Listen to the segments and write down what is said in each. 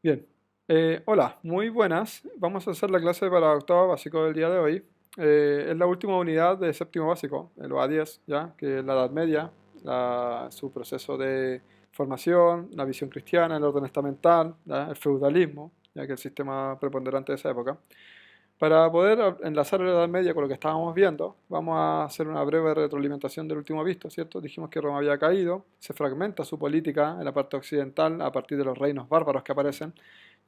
Bien. Hola, muy buenas. Vamos a hacer la clase para octavo básico del día de hoy. Es la última unidad de séptimo básico, el OA10, ya, que es la Edad Media, su proceso de formación, la visión cristiana, el orden estamental, ya, el feudalismo, ya que es el sistema preponderante de esa época. Para poder enlazar la Edad Media con lo que estábamos viendo, vamos a hacer una breve retroalimentación del último visto, ¿cierto? Dijimos que Roma había caído, se fragmenta su política en la parte occidental a partir de los reinos bárbaros que aparecen,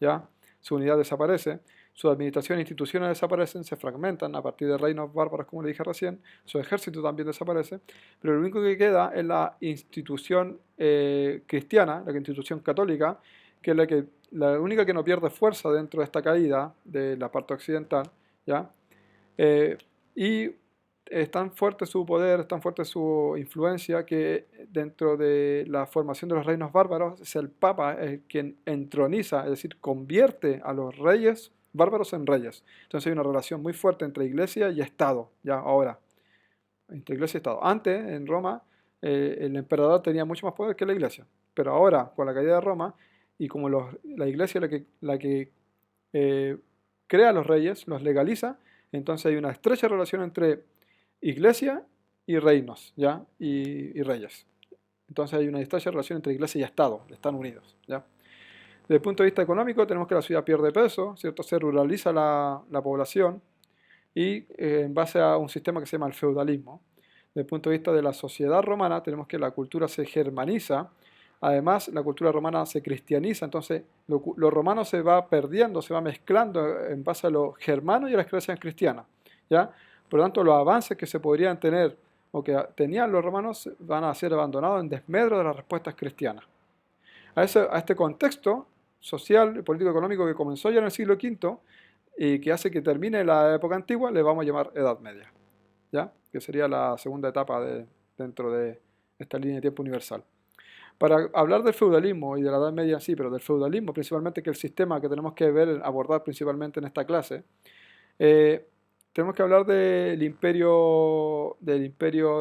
¿ya? Su unidad desaparece, su administración e instituciones desaparecen, se fragmentan a partir de reinos bárbaros, como le dije recién, su ejército también desaparece, pero lo único que queda es la institución cristiana, la institución católica, que es la única que no pierde fuerza dentro de esta caída de la parte occidental, ¿ya? Eh, y es tan fuerte su poder, es tan fuerte su influencia que dentro de la formación de los reinos bárbaros es el Papa quien entroniza, es decir, convierte a los reyes bárbaros en reyes. Entonces hay una relación muy fuerte entre iglesia y Estado, ya ahora, entre iglesia y Estado. Antes, en Roma, el emperador tenía mucho más poder que la iglesia, pero ahora, con la caída de Roma, y como la iglesia es la que eh, crea a los reyes, los legaliza, entonces hay una estrecha relación entre iglesia y reinos, ¿ya? Y reyes. Entonces hay una estrecha relación entre iglesia y Estado, están unidos, ¿ya? Desde el punto de vista económico, tenemos que la ciudad pierde peso, ¿cierto? Se ruraliza la población y en base a un sistema que se llama el feudalismo. Desde el punto de vista de la sociedad romana, tenemos que la cultura se germaniza, además la cultura romana se cristianiza, entonces lo romano se va perdiendo, se va mezclando en base a lo germano y a las creencias cristianas, ¿ya? Por lo tanto, los avances que se podrían tener o que tenían los romanos van a ser abandonados en desmedro de las respuestas cristianas. A este contexto social, político, económico que comenzó ya en el siglo V y que hace que termine la época antigua, le vamos a llamar Edad Media, ¿ya? Que sería la segunda etapa dentro de esta línea de tiempo universal. Para hablar del feudalismo y de la Edad Media en sí, pero del feudalismo principalmente, que es el sistema que tenemos que ver, abordar principalmente en esta clase, eh, tenemos que hablar del imperio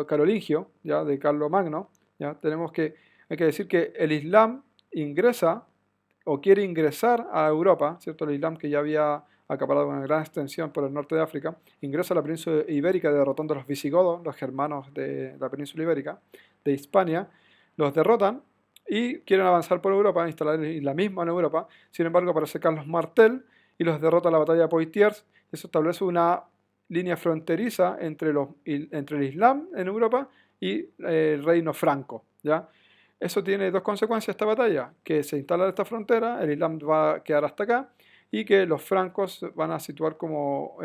carolingio, ¿ya? De Carlos Magno, ¿ya? Hay que decir que el Islam ingresa o quiere ingresar a Europa, ¿cierto? El Islam que ya había acaparado una gran extensión por el norte de África, ingresa a la península ibérica derrotando a los visigodos, los germanos de la península ibérica, de Hispania, los derrotan y quieren avanzar por Europa, instalar el islamismo en Europa. Sin embargo, aparece Carlos Martel y los derrota en la batalla de Poitiers. Eso establece una línea fronteriza entre el Islam en Europa y el reino franco, ¿ya? Eso tiene dos consecuencias esta batalla, que se instala esta frontera, el Islam va a quedar hasta acá y que los francos van a situar como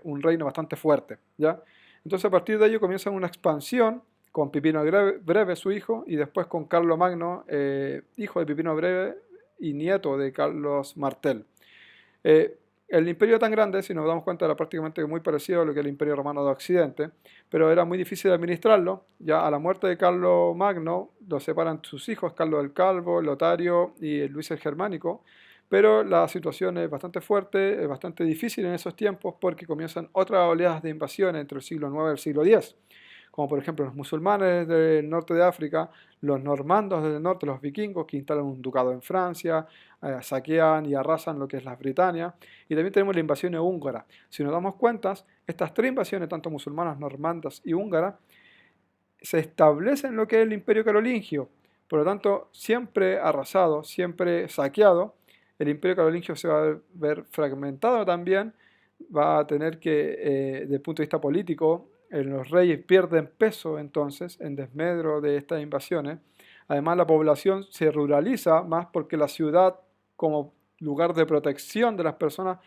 un reino bastante fuerte, ¿ya? Entonces a partir de ello comienza una expansión con Pipino Breve, su hijo, y después con Carlo Magno, hijo de Pipino Breve y nieto de Carlos Martel. Eh, el imperio era tan grande, si nos damos cuenta, era prácticamente muy parecido a lo que era el imperio romano de Occidente, pero era muy difícil de administrarlo. Ya a la muerte de Carlos Magno lo separan sus hijos, Carlos el Calvo, Lotario y Luis el Germánico, pero la situación es bastante fuerte, es bastante difícil en esos tiempos porque comienzan otras oleadas de invasión entre el siglo IX y el siglo X, como por ejemplo los musulmanes del norte de África, los normandos del norte, los vikingos que instalan un ducado en Francia, saquean y arrasan lo que es la Britania, y también tenemos la invasión húngara. Si nos damos cuenta, estas tres invasiones, tanto musulmanas, normandas y húngaras, se establecen en lo que es el imperio carolingio, por lo tanto, siempre arrasado, siempre saqueado, el imperio carolingio se va a ver fragmentado también, va a tener que, desde el punto de vista político, los reyes pierden peso entonces en desmedro de estas invasiones. Además, la población se ruraliza más porque la ciudad, como lugar de protección de las personas,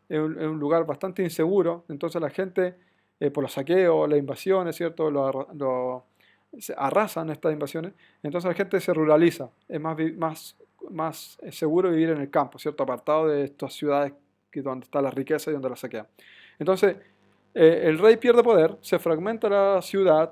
es un lugar bastante inseguro. Entonces, la gente, por los saqueos, las invasiones, ¿cierto? Se arrasan estas invasiones. Entonces, la gente se ruraliza. Es más seguro vivir en el campo, ¿cierto? Apartado de estas ciudades donde está la riqueza y donde la saquean. Entonces, el rey pierde poder, se fragmenta la ciudad,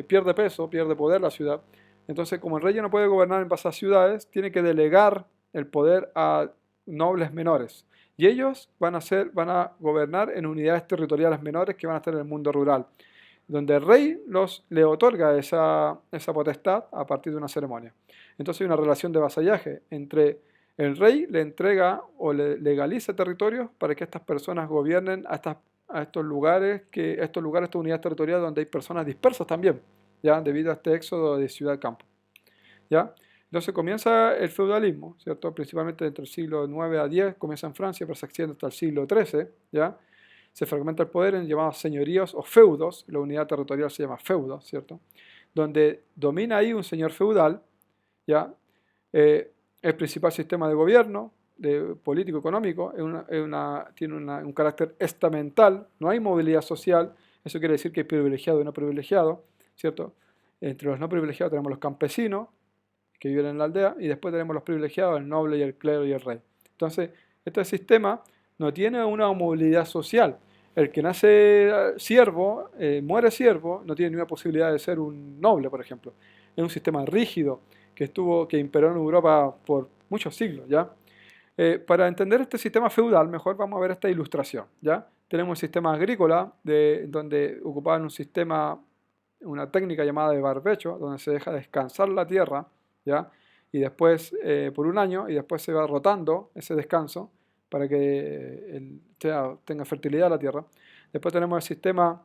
pierde peso, pierde poder la ciudad. Entonces, como el rey ya no puede gobernar en base a ciudades, tiene que delegar el poder a nobles menores. Y ellos van a gobernar en unidades territoriales menores que van a estar en el mundo rural, donde el rey le otorga esa potestad a partir de una ceremonia. Entonces hay una relación de vasallaje entre El rey le entrega o le legaliza territorios para que estas personas gobiernen a estos lugares, estas unidades territoriales donde hay personas dispersas también, ¿ya? Debido a este éxodo de ciudad a campo, ¿ya? Entonces comienza el feudalismo, ¿cierto? Principalmente entre el siglo IX a X, comienza en Francia, pero se extiende hasta el siglo XIII, ¿ya? Se fragmenta el poder en llamados señoríos o feudos, la unidad territorial se llama feudo, ¿cierto? Donde domina ahí un señor feudal, ¿ya? El principal sistema de gobierno, de político económico, tiene un carácter estamental, no hay movilidad social, eso quiere decir que hay privilegiado y no privilegiado, ¿cierto? Entre los no privilegiados tenemos los campesinos, que viven en la aldea, y después tenemos los privilegiados, el noble y el clero y el rey. Entonces, este sistema no tiene una movilidad social. El que nace siervo, muere siervo, no tiene ninguna posibilidad de ser un noble, por ejemplo. Es un sistema rígido que imperó en Europa por muchos siglos, ¿ya? Para entender este sistema feudal, mejor vamos a ver esta ilustración, ¿ya? Tenemos un sistema agrícola donde ocupaban una técnica llamada de barbecho, donde se deja descansar la tierra, ¿ya? Y después, por un año, y después se va rotando ese descanso para que tenga fertilidad la tierra. Después tenemos el sistema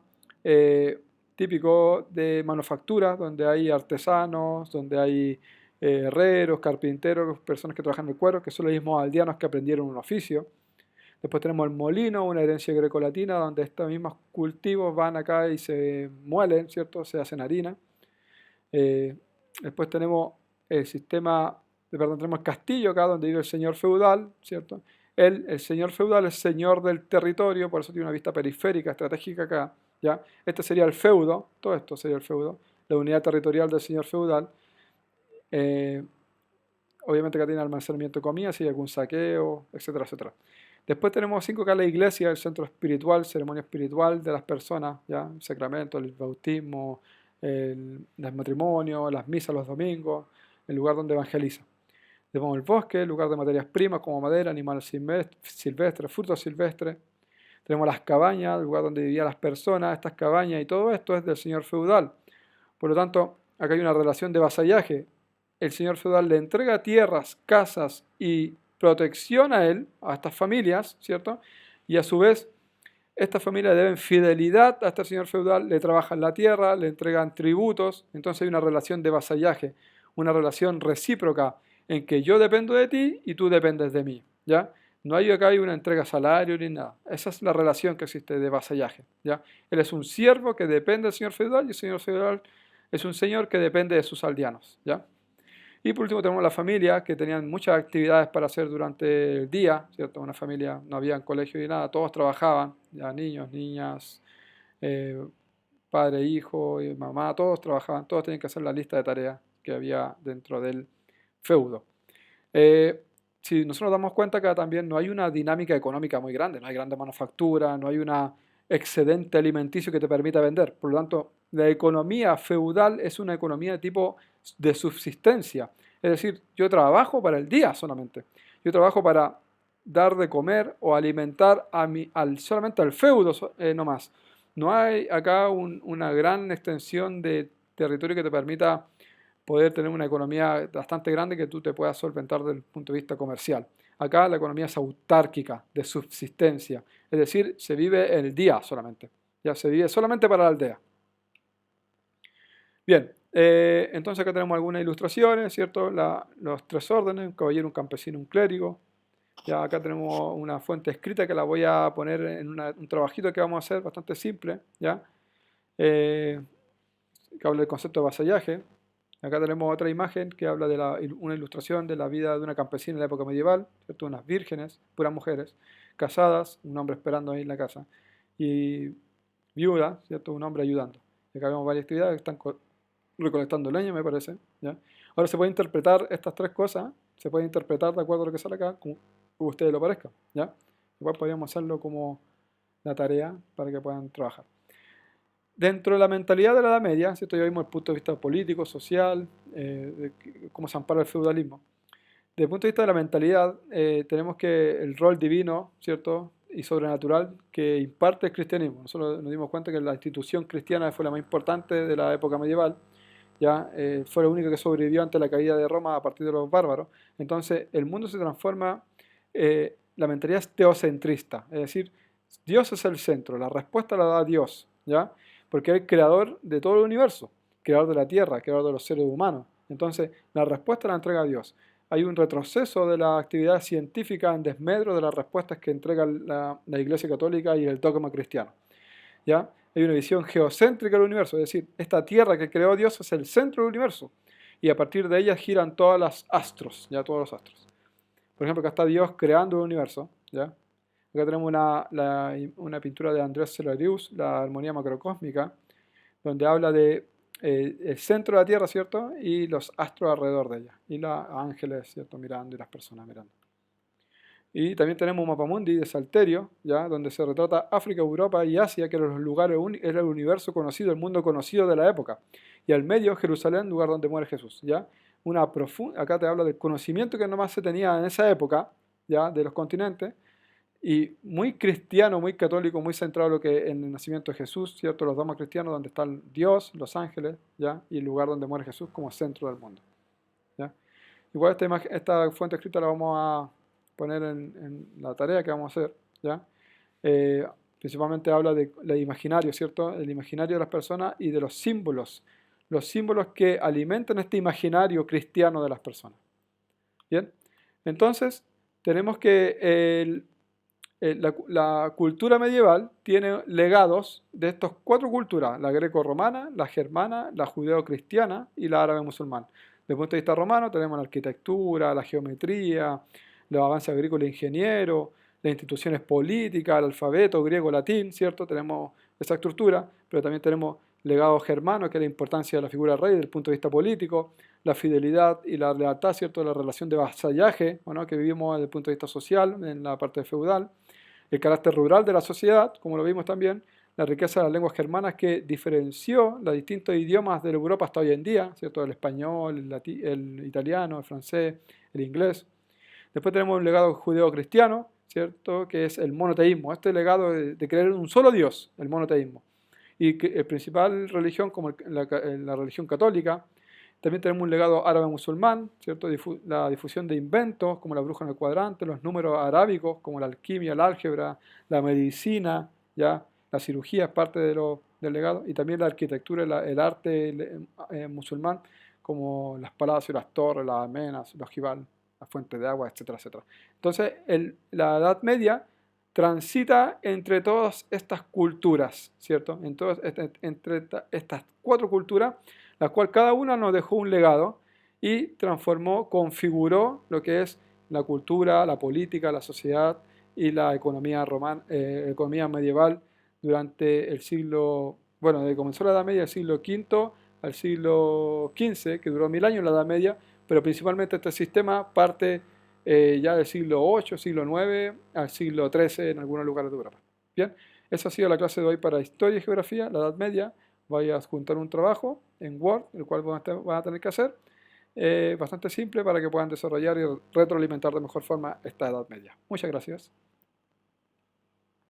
típico de manufactura, donde hay artesanos, donde hay herreros, carpinteros, personas que trabajan en el cuero, que son los mismos aldeanos que aprendieron un oficio. Después tenemos el molino, una herencia grecolatina, donde estos mismos cultivos van acá y se muelen, ¿cierto? Se hacen harina. Después tenemos tenemos el castillo acá, donde vive el señor feudal, ¿cierto? El señor feudal es señor del territorio, por eso tiene una vista periférica, estratégica acá, ¿ya? Este sería el feudo, todo esto sería el feudo, la unidad territorial del señor feudal. Obviamente que tiene almacenamiento de comida, si hay algún saqueo, etcétera, etcétera. Después tenemos 5 acá la iglesia, el centro espiritual, ceremonia espiritual de las personas, ¿ya? El sacramento, el bautismo, el matrimonio, las misas los domingos, el lugar donde evangeliza. Tenemos el bosque, el lugar de materias primas como madera, animales silvestres, frutos silvestres. Tenemos las cabañas, el lugar donde vivían las personas, estas cabañas y todo esto es del señor feudal. Por lo tanto, acá hay una relación de vasallaje. El señor feudal le entrega tierras, casas y protección a él, a estas familias, ¿cierto? Y a su vez, estas familias deben fidelidad a este señor feudal, le trabajan la tierra, le entregan tributos, entonces hay una relación de vasallaje, una relación recíproca en que yo dependo de ti y tú dependes de mí, ¿ya? No hay acá una entrega salario ni nada. Esa es la relación que existe de vasallaje, ¿ya? Él es un siervo que depende del señor feudal y el señor feudal es un señor que depende de sus aldeanos, ¿ya? Y por último tenemos la familia, que tenían muchas actividades para hacer durante el día, ¿cierto? Una familia, no había colegio ni nada, todos trabajaban, ya niños, niñas, eh, padre, hijo, y mamá, todos trabajaban, todos tenían que hacer la lista de tareas que había dentro del feudo. Si nosotros nos damos cuenta que también no hay una dinámica económica muy grande, no hay grande manufactura, no hay un excedente alimenticio que te permita vender. Por lo tanto, la economía feudal es una economía de tipo de subsistencia. Es decir, yo trabajo para el día solamente. Yo trabajo para dar de comer o alimentar solamente al feudo no más. No hay acá una gran extensión de territorio que te permita poder tener una economía bastante grande que tú te puedas solventar desde el punto de vista comercial. Acá la economía es autárquica, de subsistencia, es decir, se vive el día solamente, ya se vive solamente para la aldea. Bien, entonces acá tenemos algunas ilustraciones, ¿cierto? Los 3 órdenes, un caballero, un campesino, un clérigo. Ya acá tenemos una fuente escrita que la voy a poner en un trabajito que vamos a hacer bastante simple, ¿ya? Que habla del concepto de vasallaje. Acá tenemos otra imagen que habla de una ilustración de la vida de una campesina en la época medieval, ¿cierto? Unas vírgenes, puras mujeres, casadas, un hombre esperando ahí en la casa, y viuda, ¿cierto? Un hombre ayudando. Y acá vemos varias actividades que están recolectando leña, me parece, ¿ya? Ahora se puede interpretar estas 3 cosas, se puede interpretar de acuerdo a lo que sale acá, como a ustedes lo parezca, ¿ya? Igual podríamos hacerlo como la tarea para que puedan trabajar. Dentro de la mentalidad de la Edad Media, ¿cierto? Ya vimos el punto de vista político, social, de cómo se ampara el feudalismo. Desde el punto de vista de la mentalidad, tenemos que el rol divino, ¿cierto? Y sobrenatural que imparte el cristianismo. Nosotros nos dimos cuenta que la institución cristiana fue la más importante de la época medieval ya fue lo único que sobrevivió ante la caída de Roma a partir de los bárbaros. Entonces el mundo se transforma, la mentalidad es teocentrista, es decir, Dios es el centro, la respuesta la da Dios, ¿ya? Porque es el creador de todo el universo, creador de la tierra, creador de los seres humanos. Entonces la respuesta la entrega Dios. Hay un retroceso de la actividad científica en desmedro de las respuestas que entrega la Iglesia Católica y el dogma cristiano, ¿ya? Hay una visión geocéntrica del universo, es decir, esta tierra que creó Dios es el centro del universo y a partir de ella giran todos los astros, ya todos los astros. Por ejemplo, acá está Dios creando el universo, ¿ya? Acá tenemos una pintura de Andrés Celarius, la armonía macrocósmica, donde habla de el centro de la Tierra, ¿cierto? Y los astros alrededor de ella, y los ángeles, ¿cierto? Mirando y las personas mirando. Y también tenemos un mapamundi de Salterio, ¿ya? Donde se retrata África, Europa y Asia, que eran los lugares, era el universo conocido, el mundo conocido de la época. Y al medio, Jerusalén, lugar donde muere Jesús, ¿ya? Acá te habla del conocimiento que nomás se tenía en esa época, ¿ya? De los continentes, y muy cristiano, muy católico, muy centrado en lo que en el nacimiento de Jesús, ¿cierto? Los dogmas cristianos, donde están Dios, los ángeles, ¿ya? Y el lugar donde muere Jesús como centro del mundo, ¿ya? Igual esta fuente escrita la vamos a poner en la tarea que vamos a hacer, ¿ya? Principalmente habla de la imaginario, ¿cierto? El imaginario de las personas y de los símbolos que alimentan este imaginario cristiano de las personas. ¿Bien? Entonces, tenemos que la cultura medieval tiene legados de estas cuatro culturas, la greco-romana, la germana, la judeo-cristiana y la árabe-musulmana. Desde el punto de vista romano tenemos la arquitectura, la geometría, los avances agrícolas e ingenieros, las instituciones políticas, el alfabeto griego-latín, ¿cierto? Tenemos esa estructura, pero también tenemos legado germano, que es la importancia de la figura del rey desde el punto de vista político, la fidelidad y la lealtad, ¿cierto? La relación de vasallaje, ¿no? Que vivimos desde el punto de vista social, en la parte feudal, el carácter rural de la sociedad, como lo vimos también, la riqueza de las lenguas germanas que diferenció los distintos idiomas de la Europa hasta hoy en día, ¿cierto? El español, el italiano, el francés, el inglés. Después tenemos un legado judeo-cristiano, ¿cierto? Que es el monoteísmo, este legado de creer en un solo Dios, el monoteísmo. Y la principal religión, como la religión católica. También tenemos un legado árabe-musulmán, ¿cierto? La difusión de inventos, como la bruja en el cuadrante, los números arábicos, como la alquimia, el álgebra, la medicina, ¿ya? La cirugía es parte del legado, y también la arquitectura, el arte musulmán, como las palacios, las torres, las almenas, los jibal, las fuentes de agua, etcétera, etcétera. Entonces, la Edad Media transita entre todas estas culturas, ¿cierto? Entre estas cuatro culturas, la cual cada una nos dejó un legado y transformó, configuró lo que es la cultura, la política, la sociedad y la economía economía medieval durante el siglo, bueno, desde que comenzó la Edad Media, el siglo V al siglo XV, que duró 1000 años la Edad Media, pero principalmente este sistema parte ya del siglo VIII, siglo IX al siglo XIII en algunos lugares de Europa. Bien, esa ha sido la clase de hoy para Historia y Geografía, la Edad Media. Voy a adjuntar un trabajo en Word, el cual van a tener que hacer, bastante simple para que puedan desarrollar y retroalimentar de mejor forma esta Edad Media. Muchas gracias.